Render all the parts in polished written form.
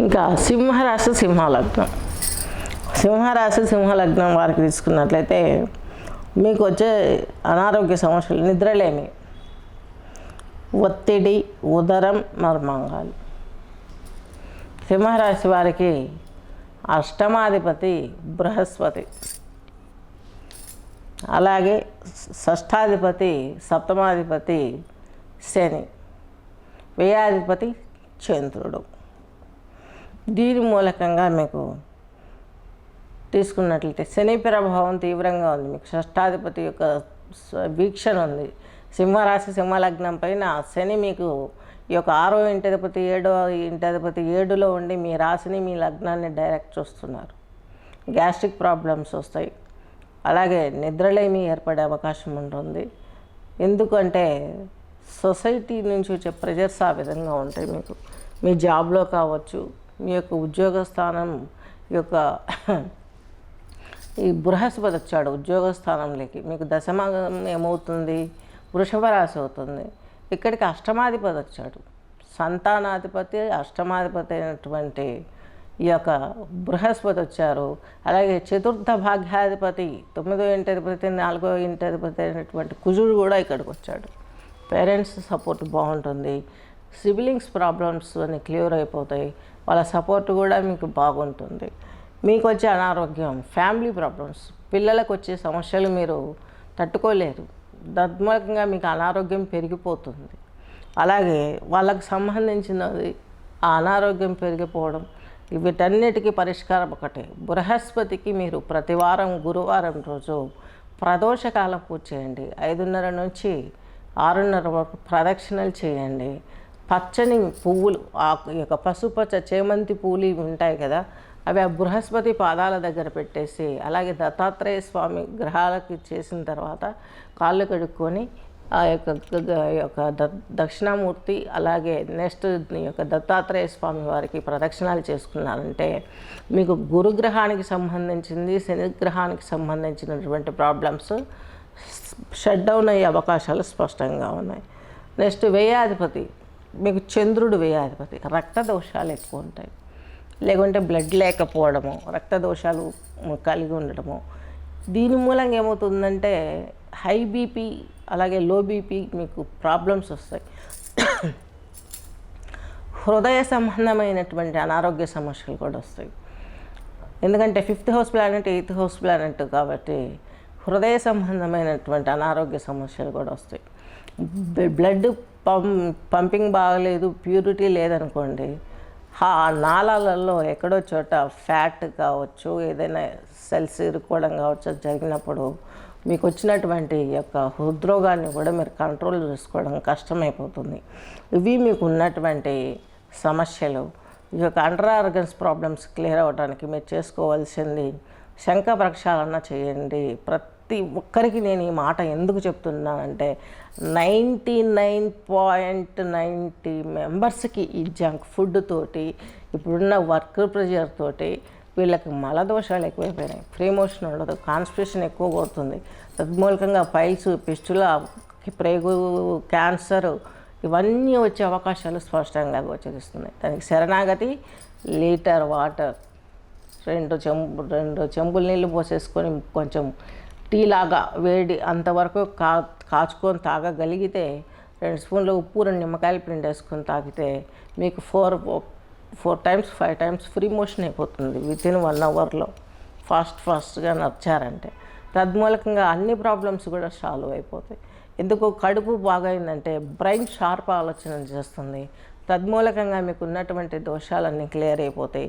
ఇంకా సింహరాశి సింహలగ్నం. సింహరాశి సింహలగ్నం వారికి తీసుకున్నట్లయితే మీకు వచ్చే అనారోగ్య సమస్యలు నిద్రలేమి, ఒత్తిడి, ఉదరం, మర్మాంగాలు. సింహరాశి వారికి అష్టమాధిపతి బృహస్పతి, అలాగే షష్ఠాధిపతి సప్తమాధిపతి శని, వ్యయాధిపతి చంద్రుడు. దీని మూలకంగా మీకు తీసుకున్నట్లయితే శని ప్రభావం తీవ్రంగా ఉంది. మీకు షష్ఠాధిపతి యొక్క వీక్షణ ఉంది. సింహరాశి సింహలగ్నం పైన శని మీకు ఈ యొక్క 6వ ఇంటాధిపతి 7వ ఇంటాధిపతి 7లో ఉండి మీ రాశిని మీ లగ్నాన్ని డైరెక్ట్ చూస్తున్నారు. గ్యాస్ట్రిక్ ప్రాబ్లమ్స్ వస్తాయి, అలాగే నిద్రలేమి ఏర్పడే అవకాశం ఉంటుంది. ఎందుకంటే సొసైటీ నుంచి వచ్చే ప్రెజర్స్ ఆ విధంగా ఉంటాయి. మీకు మీ జాబ్లో కావచ్చు, మీ యొక్క ఉద్యోగ స్థానం యొక్క ఈ బృహస్పతి వచ్చాడు ఉద్యోగ స్థానంలోకి, మీకు దశమం ఏమవుతుంది, వృషభ రాశి అవుతుంది. ఇక్కడికి అష్టమాధిపతి వచ్చాడు, సంతానాధిపతి అష్టమాధిపతి అయినటువంటి ఈ యొక్క బృహస్పతి వచ్చారు. అలాగే చతుర్థ భాగ్యాధిపతి 9వ ఇంటాధిపతి 4వ ఇంటాధిపతి అయినటువంటి కుజుడు కూడా ఇక్కడికి వచ్చాడు. పేరెంట్స్ సపోర్ట్ బాగుంటుంది. సిబ్లింగ్స్ ప్రాబ్లమ్స్ అన్నీ క్లియర్ అయిపోతాయి. వాళ్ళ సపోర్ట్ కూడా మీకు బాగుంటుంది. మీకు వచ్చే అనారోగ్యం, ఫ్యామిలీ ప్రాబ్లమ్స్, పిల్లలకు వచ్చే సమస్యలు మీరు తట్టుకోలేరు. తద్మూలకంగా మీకు అనారోగ్యం పెరిగిపోతుంది. అలాగే వాళ్ళకు సంబంధించినది ఆ అనారోగ్యం పెరిగిపోవడం, వీటన్నిటికీ పరిష్కారం ఒకటే. బృహస్పతికి మీరు ప్రతివారం గురువారం రోజు ప్రదోషకాలం పూజ చేయండి. 5:30 నుంచి 6:30 వరకు ప్రదక్షిణలు చేయండి. పచ్చని పువ్వులు, ఆ యొక్క పసుపచ్చ చేమంతి పూలు ఉంటాయి కదా, అవి ఆ బృహస్పతి పాదాల దగ్గర పెట్టేసి, అలాగే దత్తాత్రేయ స్వామి గ్రహాలకి చేసిన తర్వాత కాళ్ళు కడుక్కొని ఆ యొక్క దక్షిణామూర్తి, అలాగే నెక్స్ట్ ఈ యొక్క దత్తాత్రేయ స్వామి వారికి ప్రదక్షిణాలు చేసుకున్నారంటే మీకు గురుగ్రహానికి సంబంధించింది, శనిగ్రహానికి సంబంధించినటువంటి ప్రాబ్లమ్స్ షట్ డౌన్ అయ్యే అవకాశాలు స్పష్టంగా ఉన్నాయి. నెక్స్ట్ వ్యయాధిపతి మీకు చంద్రుడు వ్యయాధిపతి. రక్త దోషాలు ఎక్కువ ఉంటాయి, లేకుంటే బ్లడ్ లేకపోవడము, రక్త దోషాలు కలిగి ఉండడము. దీని మూలంగా ఏమవుతుందంటే హై బీపీ అలాగే లో బీపీ మీకు ప్రాబ్లమ్స్ వస్తాయి. హృదయ సంబంధమైనటువంటి అనారోగ్య సమస్యలు కూడా వస్తాయి. ఎందుకంటే 5th house planet 8th house planet కాబట్టి హృదయ సంబంధమైనటువంటి అనారోగ్య సమస్యలు కూడా వస్తాయి. బ్లడ్ పంపింగ్ బాగలేదు, ప్యూరిటీ లేదనుకోండి, ఆ నాళాలలో ఎక్కడో చోట ఫ్యాట్ కావచ్చు, ఏదైనా సెల్స్ ఇరుక్కోవడం కావచ్చు, జరిగినప్పుడు మీకు వచ్చినటువంటి యొక్క హృద్రోగాన్ని కూడా మీరు కంట్రోల్ చేసుకోవడం కష్టమైపోతుంది. ఇవి మీకు ఉన్నటువంటి సమస్యలు. ఈ యొక్క అండర్ ఆర్గన్స్ ప్రాబ్లమ్స్ క్లియర్ అవ్వడానికి మీరు చేసుకోవాల్సింది శంఖ ప్రక్షాళన చేయండి. ప్రతి ఒక్కరికి నేను ఈ మాట ఎందుకు చెప్తున్నానంటే 99.90 మెంబర్స్కి ఈ జంక్ ఫుడ్ తోటి, ఇప్పుడున్న వర్క్ ప్రెషర్ తోటి వీళ్ళకి మలదోషాలు ఎక్కువైపోయినాయి. ఫ్రీ మోషన్ ఉండదు, కాన్స్టిపేషన్ ఎక్కువ కొడుతుంది. తద్మూలకంగా పైల్స్, పిస్టులా, ప్రేగు, క్యాన్సర్ ఇవన్నీ వచ్చే అవకాశాలు స్పష్టంగా గోచరిస్తున్నాయి. దానికి శరణాగతి, లీటర్ వాటర్, 2 చెంబుల నీళ్ళు పోసేసుకొని కొంచెం టీ లాగా వేడి అంతవరకు కాచుకొని తాగగలిగితే, 2 స్పూన్ల ఉప్పు, 2 నిమ్మకాయలు పిండి వేసుకొని తాగితే మీకు 4 times 5 times ఫ్రీ మోషన్ అయిపోతుంది వితిన్ 1 అవర్లో. ఫాస్ట్గా నడిచారంటే తద్మూలకంగా అన్ని ప్రాబ్లమ్స్ కూడా సాల్వ్ అయిపోతాయి. ఎందుకు కడుపు బాగైందంటే బ్రెయిన్ షార్ప్ ఆలోచన చేస్తుంది. తద్మూలకంగా మీకు ఉన్నటువంటి దోషాలన్నీ క్లియర్ అయిపోతాయి.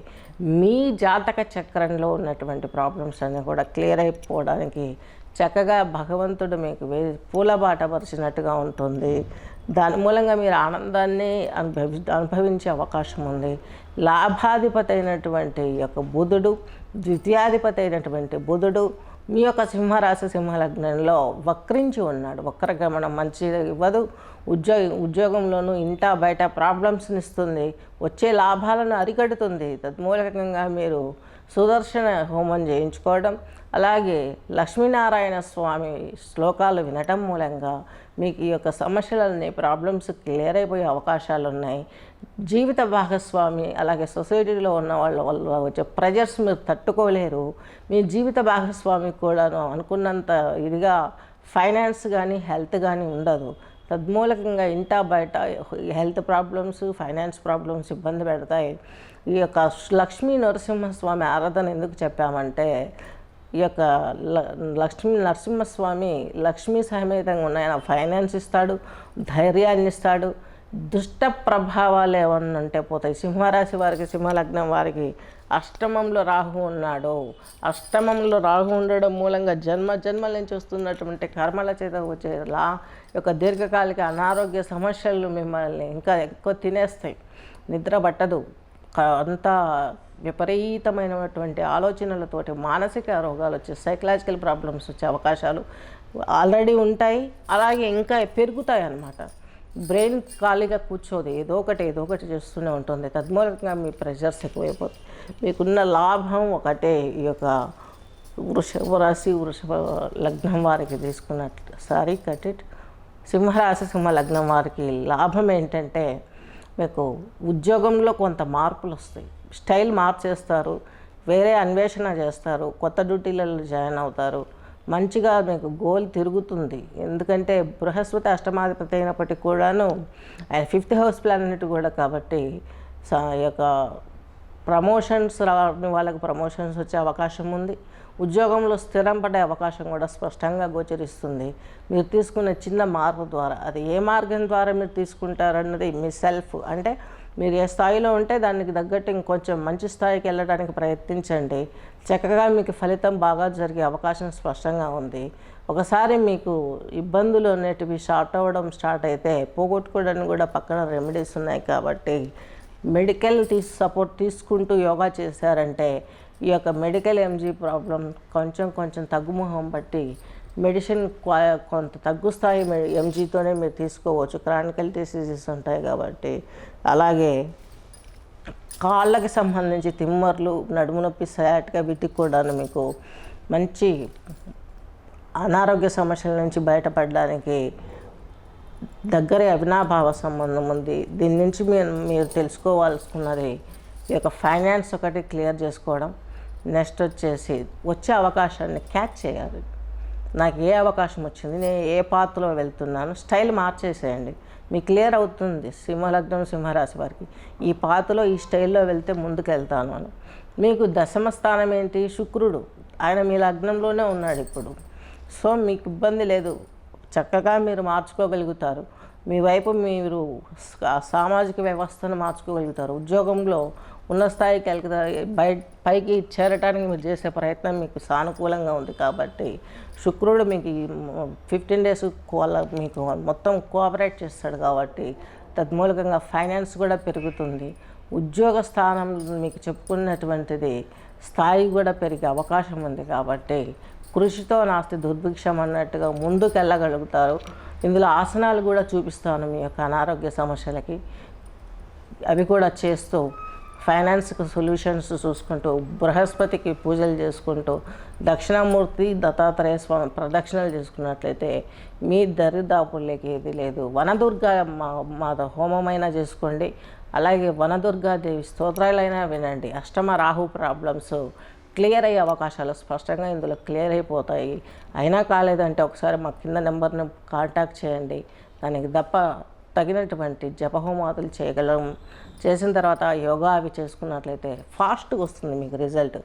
మీ జాతక చక్రంలో ఉన్నటువంటి ప్రాబ్లమ్స్ అన్నీ కూడా క్లియర్ అయిపోవడానికి చక్కగా భగవంతుడు మీకు పూలబాట పరిచినట్టుగా ఉంటుంది. దాని మూలంగా మీరు ఆనందాన్ని అనుభవించే అవకాశం ఉంది. లాభాధిపతి అయినటువంటి యొక్క బుధుడు, ద్వితీయాధిపతి అయినటువంటి బుధుడు మీ యొక్క సింహరాశి సింహలగ్నంలో వక్రించి ఉన్నాడు. వక్రగమనం మంచి ఇవ్వదు. ఉద్యోగంలోనూ ఇంటా బయట ప్రాబ్లమ్స్ని ఇస్తుంది, వచ్చే లాభాలను అరికడుతుంది. తద్మూలకంగా మీరు సుదర్శన హోమం చేయించుకోవడం, అలాగే లక్ష్మీనారాయణ స్వామి శ్లోకాలు వినటం మూలంగా మీకు ఈ యొక్క సమస్యలన్నీ ప్రాబ్లమ్స్ క్లియర్ అయిపోయే అవకాశాలు ఉన్నాయి. జీవిత భాగస్వామి అలాగే సొసైటీలో ఉన్న వాళ్ళ వల్ల వచ్చే ప్రెజర్స్ మీరు తట్టుకోలేరు. మీ జీవిత భాగస్వామి కూడాను అనుకున్నంత ఇదిగా ఫైనాన్స్ కానీ హెల్త్ కానీ ఉండదు. తద్మూలకంగా ఇంటా బయట హెల్త్ ప్రాబ్లమ్స్, ఫైనాన్స్ ప్రాబ్లమ్స్ ఇబ్బంది పెడతాయి. ఈ యొక్క లక్ష్మీ నరసింహస్వామి ఆరాధన ఎందుకు చెప్పామంటే, ఈ యొక్క లక్ష్మీ నరసింహస్వామి లక్ష్మీ సమేతంగా ఉన్న ఆయన ఫైనాన్స్ ఇస్తాడు, ధైర్యాన్ని ఇస్తాడు. దుష్ట ప్రభావాలు ఏమన్నా ఉంటే పోతాయి. సింహరాశి వారికి, సింహలగ్నం వారికి అష్టమంలో రాహు ఉన్నాడు. అష్టమంలో రాహు ఉండడం మూలంగా జన్మల నుంచి వస్తున్నటువంటి కర్మల చేత వచ్చే యొక్క దీర్ఘకాలిక అనారోగ్య సమస్యలు మిమ్మల్ని ఇంకా ఎక్కువ తినేస్తాయి. నిద్ర పట్టదు, అంతా విపరీతమైనటువంటి ఆలోచనలతోటి మానసిక రోగాలు వచ్చే సైకలాజికల్ ప్రాబ్లమ్స్ వచ్చే అవకాశాలు ఆల్రెడీ ఉంటాయి. అలాగే ఇంకా పెరుగుతాయి అన్నమాట. బ్రెయిన్ ఖాళీగా కూర్చోదు, ఏదో ఒకటి చేస్తూనే ఉంటుంది. తద్మూలంగా మీ ప్రెషర్స్ ఎక్కువైపోతాయి. మీకున్న లాభం ఒకటే. ఈ యొక్క వృషభ రాశి, వృషభ లగ్నం వారికి తీసుకున్నట్లు సారీ కట్ ఇట్ సింహరాశి, సింహ లగ్నం వారికి లాభం ఏంటంటే, మీకు ఉద్యోగంలో కొంత మార్పులు వస్తాయి. స్టైల్ మార్చేస్తారు, వేరే అన్వేషణ చేస్తారు, కొత్త డ్యూటీలలో జాయిన్ అవుతారు. మంచిగా మీకు గోల్ తిరుగుతుంది. ఎందుకంటే బృహస్పతి అష్టమాధిపతి అయినప్పటికీ కూడాను ఆయన 5th హౌస్ ప్లానెట్ కూడా కాబట్టి ఈ యొక్క ప్రమోషన్స్ రాని వాళ్ళకి ప్రమోషన్స్ వచ్చే అవకాశం ఉంది. ఉద్యోగంలో స్థిరం పడే అవకాశం కూడా స్పష్టంగా గోచరిస్తుంది. మీరు తీసుకున్న చిన్న మార్పు ద్వారా, అది ఏ మార్గం ద్వారా మీరు తీసుకుంటారన్నది మీ సెల్ఫ్, అంటే మీరు ఏ స్థాయిలో ఉంటే దానికి తగ్గట్టు ఇంకొంచెం మంచి స్థాయికి వెళ్ళడానికి ప్రయత్నించండి. చక్కగా మీకు ఫలితం బాగా జరిగే అవకాశం స్పష్టంగా ఉంది. ఒకసారి మీకు ఇబ్బందులు అనేటివి స్టార్ట్ అయితే పోగొట్టుకోవడానికి కూడా పక్కన రెమెడీస్ ఉన్నాయి. కాబట్టి మెడికల్ సపోర్ట్ తీసుకుంటూ యోగా చేశారంటే ఈ యొక్క మెడికల్ ఎంజీ ప్రాబ్లం కొంచెం తగ్గుముఖం బట్టి మెడిసిన్ కొంత తగ్గు స్థాయి ఎంజీతోనే మీరు తీసుకోవచ్చు. క్రానికల్ డిసీజెస్ ఉంటాయి కాబట్టి. అలాగే కాళ్ళకి సంబంధించి తిమ్మర్లు, నడుము నొప్పి, సయాటికా వీటికి కూడా మీకు మంచి అనారోగ్య సమస్యల నుంచి బయటపడడానికి దగ్గరే అవినాభావ సంబంధం ఉంది. దీని నుంచి మీరు తెలుసుకోవాల్సుకున్నది ఈ యొక్క ఫైనాన్స్ ఒకటి క్లియర్ చేసుకోవడం. నెక్స్ట్ వచ్చేసి వచ్చే అవకాశాన్ని క్యాచ్ చేయాలి. నాకు ఏ అవకాశం వచ్చింది, నేను ఏ పాత్రలో వెళ్తున్నాను, స్టైల్ మార్చేసేయండి. మీకు క్లియర్ అవుతుంది సింహలగ్నం, సింహరాశి వారికి ఈ పాత్రలో ఈ స్టైల్లో వెళ్తే ముందుకు వెళ్తాను అని. మీకు దశమ స్థానం ఏంటి, శుక్రుడు, ఆయన మీ లగ్నంలోనే ఉన్నాడు ఇప్పుడు. సో మీకు ఇబ్బంది లేదు, చక్కగా మీరు మార్చుకోగలుగుతారు. మీ వైపు మీరు సామాజిక వ్యవస్థను మార్చుకోగలుగుతారు. ఉద్యోగంలో ఉన్న స్థాయికి పైకి చేరటానికి మీరు చేసే ప్రయత్నం మీకు సానుకూలంగా ఉంది. కాబట్టి శుక్రుడు మీకు 15 days మీకు మొత్తం కోఆపరేట్ చేస్తాడు. కాబట్టి తద్మూలకంగా ఫైనాన్స్ కూడా పెరుగుతుంది. ఉద్యోగ స్థానం మీకు చెప్పుకున్నటువంటిది స్థాయి కూడా పెరిగే అవకాశం ఉంది. కాబట్టి కృషితో నాస్తి దుర్భిక్షం అన్నట్టుగా ముందుకు వెళ్ళగలుగుతారు. ఇందులో ఆసనాలు కూడా చూపిస్తాను మీ యొక్క అనారోగ్య సమస్యలకి. అవి కూడా చేస్తూ ఫైనాన్స్కి సొల్యూషన్స్ చూసుకుంటూ, బృహస్పతికి పూజలు చేసుకుంటూ, దక్షిణామూర్తి దత్తాత్రేయ స్వామి ప్రదక్షిణలు చేసుకున్నట్లయితే మీ దరిదాపుల్లోకి ఏది లేదు. వనదుర్గా మాత హోమమైనా చేసుకోండి. అలాగే వనదుర్గాదేవి స్తోత్రాలైనా వినండి. అష్టమ రాహు ప్రాబ్లమ్స్ క్లియర్ అయ్యే అవకాశాలు స్పష్టంగా ఇందులో క్లియర్ అయిపోతాయి. అయినా కాలేదంటే ఒకసారి మా కింద నెంబర్ని కాంటాక్ట్ చేయండి. దానికి తగినటువంటి జపహోమాదులు చేయగలం. చేసిన తర్వాత యోగా అవి చేసుకున్నట్లయితే ఫాస్ట్గా వస్తుంది మీకు రిజల్ట్.